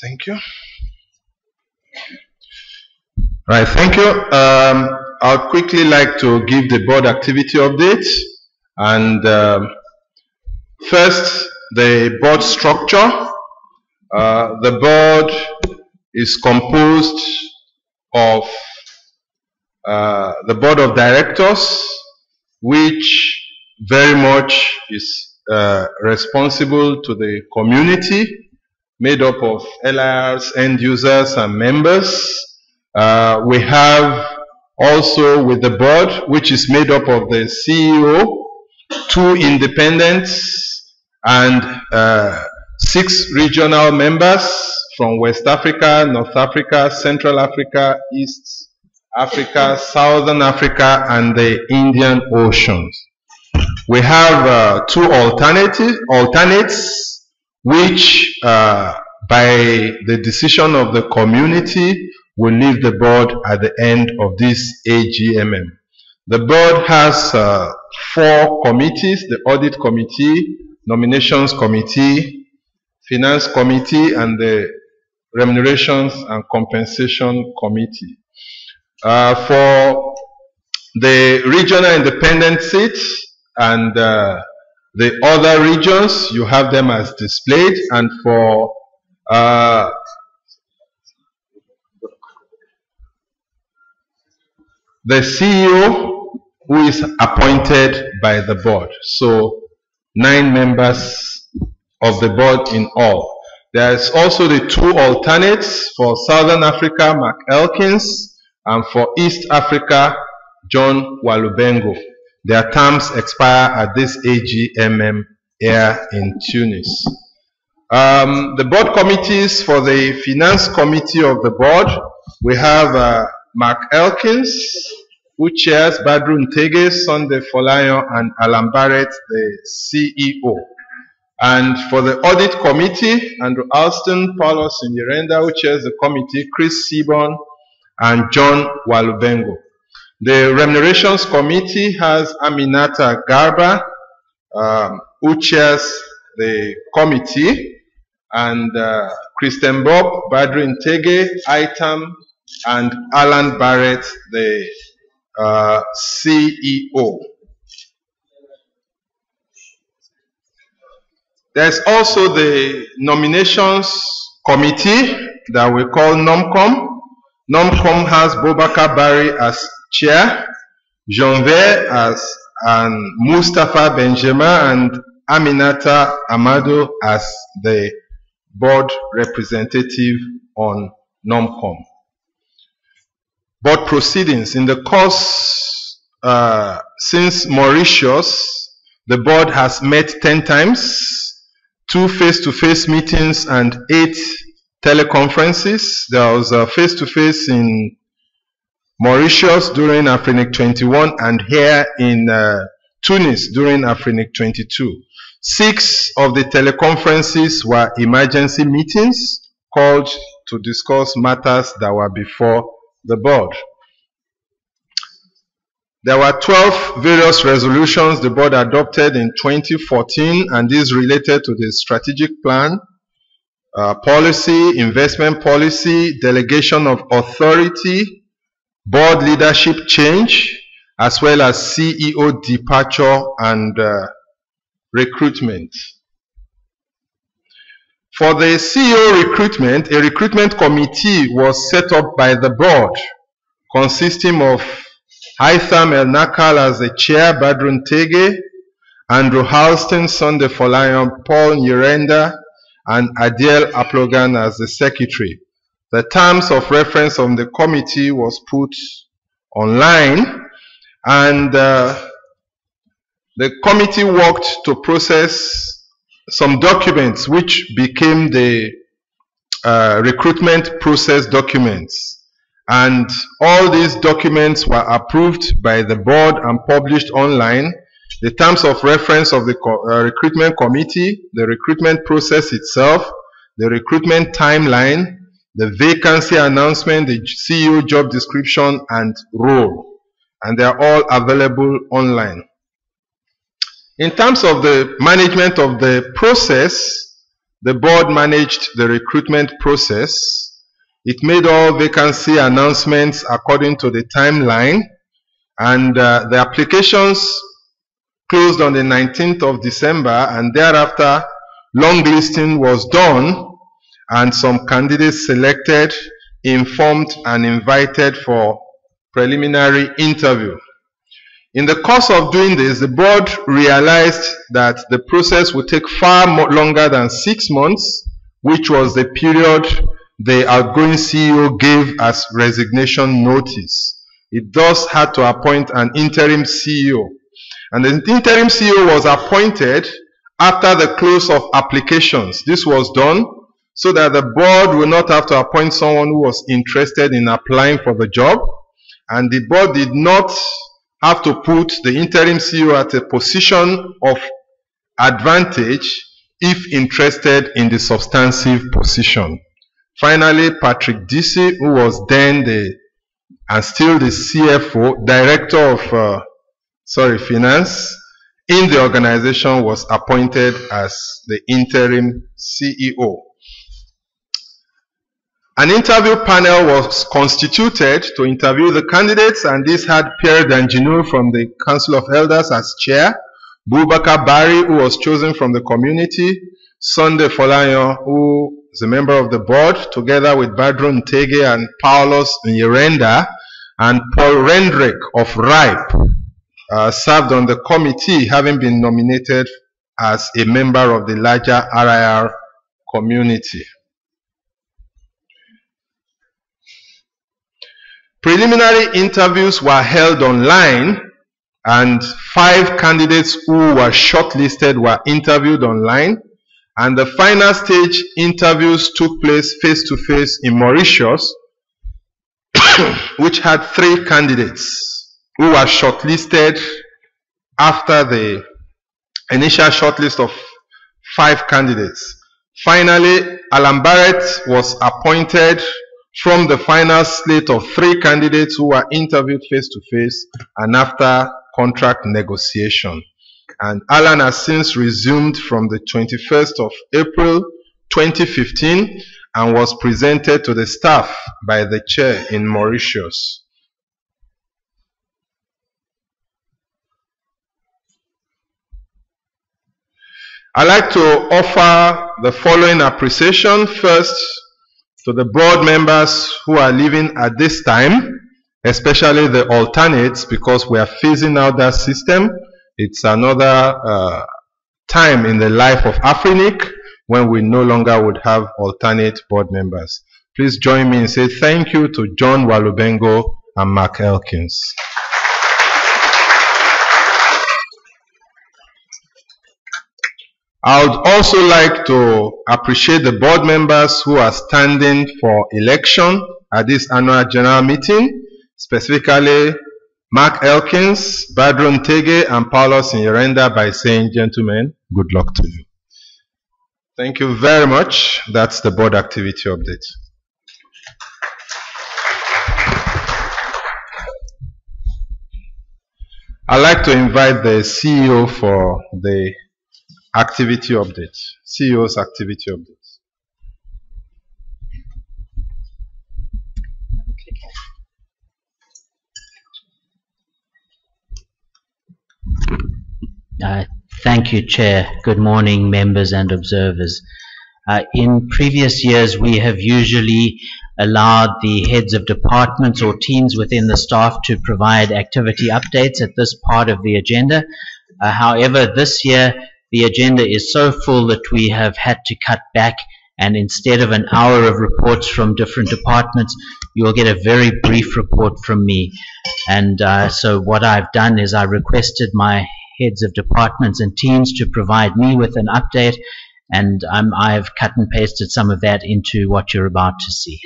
Thank you. Right, thank you. I'd quickly like to give the board activity update. And first, the board structure. The board is composed of the board of directors, which very much is responsible to the community, made up of LIRs, end users, and members. We have also with the board, which is made up of the CEO, 2 independents, and 6 regional members from West Africa, North Africa, Central Africa, East Africa, Southern Africa, and the Indian Oceans. We have 2 alternates, which by the decision of the community will leave the board at the end of this AGMM. The board has 4 committees: the audit committee, nominations committee, finance committee, and the remunerations and compensation committee. For the regional independent seats and the other regions, you have them as displayed. And for the CEO, who is appointed by the board. So 9 members of the board in all. There's also the 2 alternates for Southern Africa, Mark Elkins, and for East Africa, John Walubengo. Their terms expire at this AGMM here in Tunis. The board committees for the finance committee of the board, we have Mark Elkins, who chairs, Badru Ntege, Sunday Folayan, and Alan Barrett, the CEO. And for the audit committee, Andrew Alston, Paulos Nyirenda, who chairs the committee, Chris Seaborn, and John Walubengo. The remunerations committee has Aminata Garba, who chairs the committee, and Kristen Bob, Badru Ntege, Itam, and Alan Barrett, the CEO. There's also the nominations committee that we call NOMCOM. NOMCOM has Bobakar Barry as chair, Jean-Ver and Mustafa Benjamin, and Aminata Amado as the board representative on NOMCOM. Board proceedings. In the course since Mauritius, the board has met 10 times, 2 face-to-face meetings and 8 teleconferences. There was a face-to-face in Mauritius during Afrinic 21 and here in Tunis during Afrinic 22. 6 of the teleconferences were emergency meetings called to discuss matters that were before the board. There were 12 various resolutions the board adopted in 2014, and these related to the strategic plan, policy, investment policy, delegation of authority, board leadership change, as well as CEO departure and recruitment. For the CEO recruitment, a recruitment committee was set up by the board, consisting of Haitham El Nakal as the chair, Badru Ntege, Andrew Halston, Sunday Folayan, Paul Nyirenda, and Adiel Aplogan as the secretary. The terms of reference of the committee was put online, and the committee worked to process some documents which became the recruitment process documents. And all these documents were approved by the board and published online. The terms of reference of the recruitment committee, the recruitment process itself, the recruitment timeline, the vacancy announcement, the CEO job description, and role. And they are all available online. In terms of the management of the process, The board managed the recruitment process. It made all vacancy announcements according to the timeline, and the applications closed on the 19th of December, and thereafter long listing was done and some candidates selected, informed and invited for preliminary interview. In the course of doing this, the board realized that the process would take far longer than 6 months, which was the period the outgoing CEO gave as resignation notice. It thus had to appoint an interim CEO. And the interim CEO was appointed after the close of applications. This was done so that the board will not have to appoint someone who was interested in applying for the job, and the board did not have to put the interim CEO at a position of advantage if interested in the substantive position. Finally, Patrick Disi, who was then and still the CFO, Director of Finance in the organization, was appointed as the interim CEO. An interview panel was constituted to interview the candidates, and this had Pierre Danjinu from the Council of Elders as chair, Boubacar Bari, who was chosen from the community, Sunday Folayan, who is a member of the board, together with Badrun Tege and Paulos Nyirenda, and Paul Rendrick of RIPE, served on the committee, having been nominated as a member of the larger RIR community. Preliminary interviews were held online, and 5 candidates who were shortlisted were interviewed online, and the final stage interviews took place face-to-face in Mauritius, which had 3 candidates who were shortlisted after the initial shortlist of 5 candidates. Finally, Alan Barrett was appointed from the final slate of 3 candidates who were interviewed face-to-face and after contract negotiation. And Alan has since resumed from the 21st of April 2015 and was presented to the staff by the chair in Mauritius. I'd like to offer the following appreciation. First, to the board members who are leaving at this time, especially the alternates, because we are phasing out that system. It's another time in the life of Afrinic when we no longer would have alternate board members. Please join me and say thank you to John Walubengo and Mark Elkins. I would also like to appreciate the board members who are standing for election at this annual general meeting, specifically Mark Elkins, Badrun Tege, and Paulos Nyirenda, by saying, gentlemen, good luck to you. Thank you very much. That's the board activity update. I'd like to invite the CEO for the activity update, CEO's activity update. Thank you, Chair. Good morning, members and observers. In previous years, we have usually allowed the heads of departments or teams within the staff to provide activity updates at this part of the agenda. However, this year, the agenda is so full that we have had to cut back, and instead of an hour of reports from different departments, you will get a very brief report from me. And so what I've done is I requested my heads of departments and teams to provide me with an update, and I've cut and pasted some of that into what you're about to see.